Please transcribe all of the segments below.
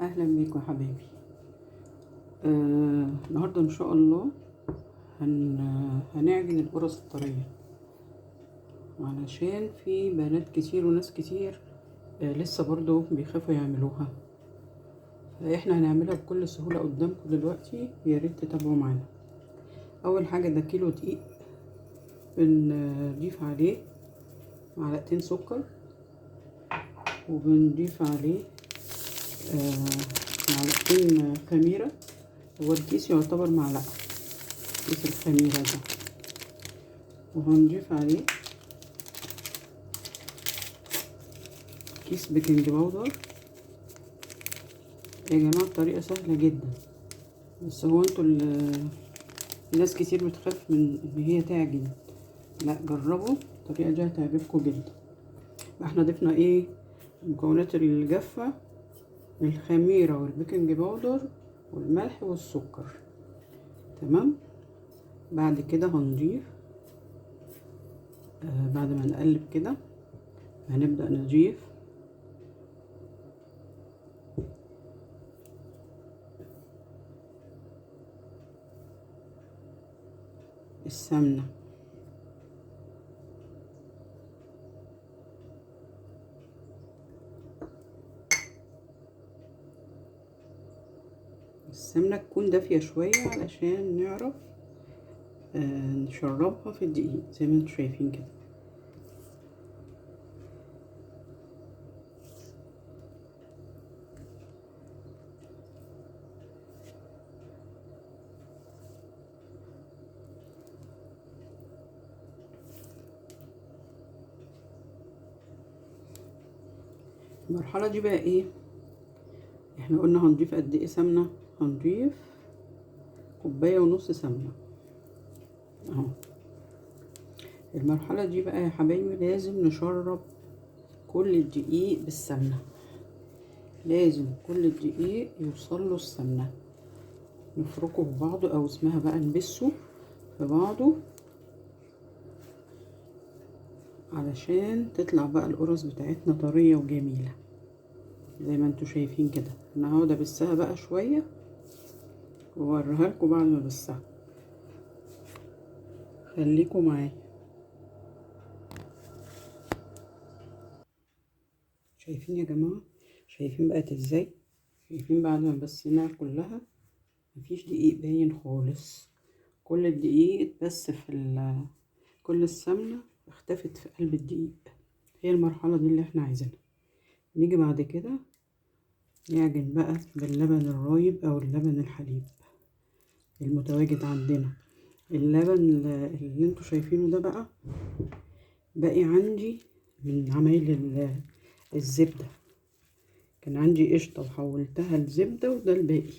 اهلا بيكم يا حبايبي. النهارده ان شاء الله هنعجن القرص الطريه، علشان في بنات كتير وناس كتير لسه برضو بيخافوا يعملوها، فاحنا هنعملها بكل سهوله قدامكم دلوقتي. يا ريت تتابعوا معانا. اول حاجه ده كيلو دقيق، بنضيف عليه معلقتين سكر، وبنضيف عليه معلقتين خميره. هو الكيس يعتبر معلقه، كيس الخميره ده. وهنضيف عليه كيس بيكنج باودر. يا جماعه الطريقه سهله جدا، بس هو انتوا ناس كتير بتخاف من ان هي تعجن. لا، جربوا الطريقه دي هتعجبكم جدا. احنا ضفنا ايه؟ مكونات الجافه: الخميره والبيكنج باودر والملح والسكر. تمام. بعد كده هنضيف بعد ما نقلب كده هنبدأ نضيف السمنة. السمنة تكون دافية شوية علشان نعرف نشربها في الدقيق زي ما انتم شايفين كده. المرحلة دي بقى ايه؟ احنا قلنا هنضيف قد ايه سمنة؟ هنضيف 1.5 كوب سمنة اهو. المرحلة دي بقى يا حبايبي لازم نشرب كل الدقيق بالسمنة، لازم كل الدقيق يوصل له السمنة. نفركه في بعضه، او اسمها بقى نبسه في بعضه، علشان تطلع بقى القرص بتاعتنا طرية وجميلة زي ما انتوا شايفين كده. انا هقعد ابسها بقى شوية واوريها لكم بعد ما ابسها. خليكم معايا. شايفين يا جماعة؟ شايفين بقت ازاي؟ شايفين بعد ما بسيناها كلها مفيش دقيق باين خالص. كل الدقيق بس كل السمنة اختفت في قلب الدقيق. هي المرحلة دي اللي احنا عايزينها. نيجي بعد كده نعجن بقى باللبن الرايب او اللبن الحليب المتواجد عندنا. اللبن اللي انتوا شايفينه ده بقى باقي عندي من عمايل الزبدة. كان عندي قشطة وحولتها لزبدة، وده الباقي.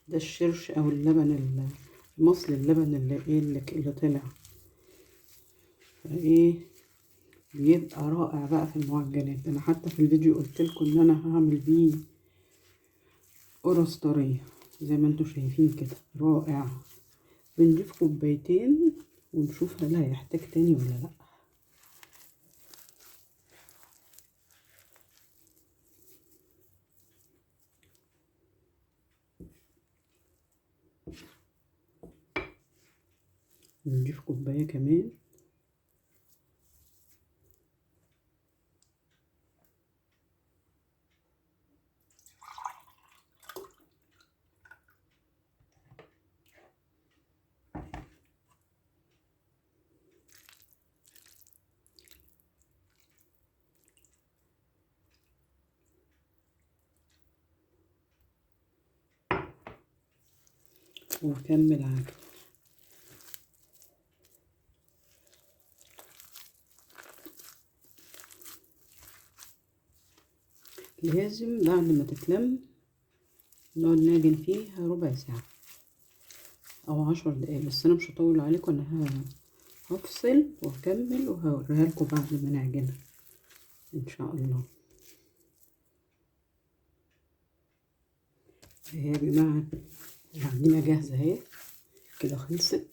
ده الشرش او اللبن مصل اللبن اللي طلع فايه بيبقى رائع بقى في المعجنات. انا حتى في الفيديو قلت لكم ان انا هعمل بيه قرص طريه زي ما انتوا شايفين كده، رائع. بنضيف 2 كوب ونشوف هل هيحتاج تاني ولا لا. نضيف 1 كوب كمان. ونكمل عجن. لازم بعد ما تتلم نقعد نعجن فيها ربع ساعة او 10 دقايق، بس انا مش هطول عليكم. انا هفصل واكمل وهوريها لكم بعد ما نعجنها ان شاء الله. اهي يا جماعة العجينة جاهزة اهي كده، خلصت.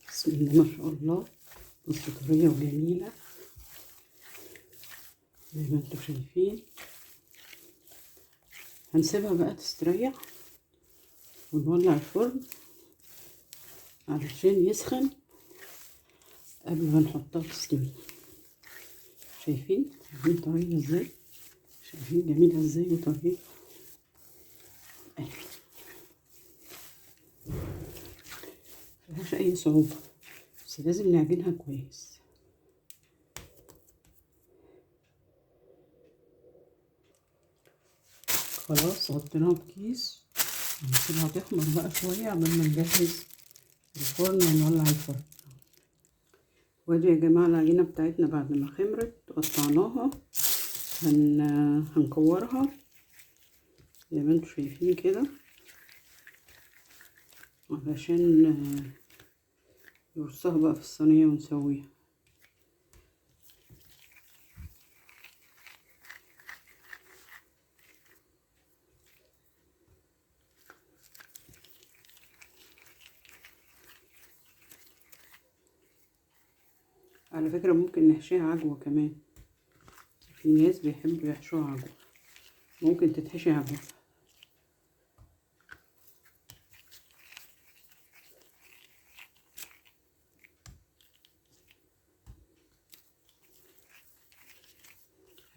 بسم الله ما شاء الله، بصوا طرية وجميلة زي ما انتوا شايفين. هنسيبها بقى تستريح ونولع الفرن علشان يسخن قبل ما نحطها تستوي. شايفين طرية ازاي؟ شايفين جميلة ازاي وطرية اهي، مفيهاش اي صعوبة، بس لازم نعجنها كويس. خلاص غطيناها بكيس، هنسيبها تخمر بقى شوية قبل ما نجهز الفرن ونولع الفرن. وادي يا جماعة العجينة بتاعتنا بعد ما خمرت قطعناها، هنكورها زي ما انتوا شايفين كده علشان نرصها بقى في الصينية ونسويها. على فكرة ممكن نحشيها عجوة كمان، في ناس بيحبوا يحشوها عجوة، ممكن تتحشي عجوة.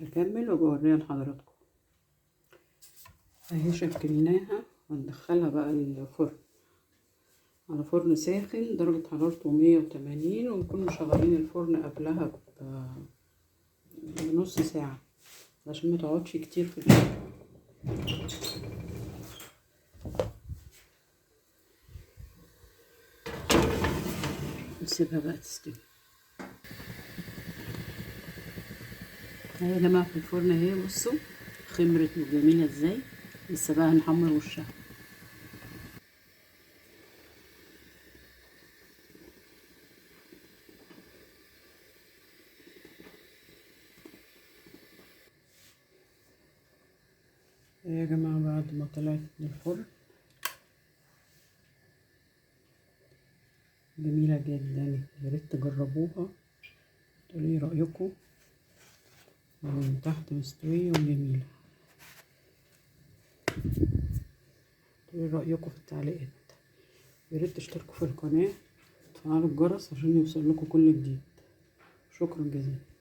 هكمل وبوريها لحضراتكم. اهي شكلناها وندخلها بقى الفرن على فرن ساخن درجة حرارته 180، ونكون مشغلين الفرن قبلها بنص ساعة عشان ما تقعدش كتير في الفرن. نسيبها بقى تستوي. اهي يا جماعة في الفرن اهي، بصوا خمرت وجميلة ازاي. لسه بقى هنحمر وشها. يا جماعة بعد ما طلعت من الفرن جميلة جدا، يا ريت تجربوها تقولي رأيكم. من تحت مستوية وجميلة، تقولي رأيكم في التعليقات. يا ريت تشتركوا في القناة وتفعلوا الجرس عشان يوصل لكم كل جديد. شكرا جزيلا.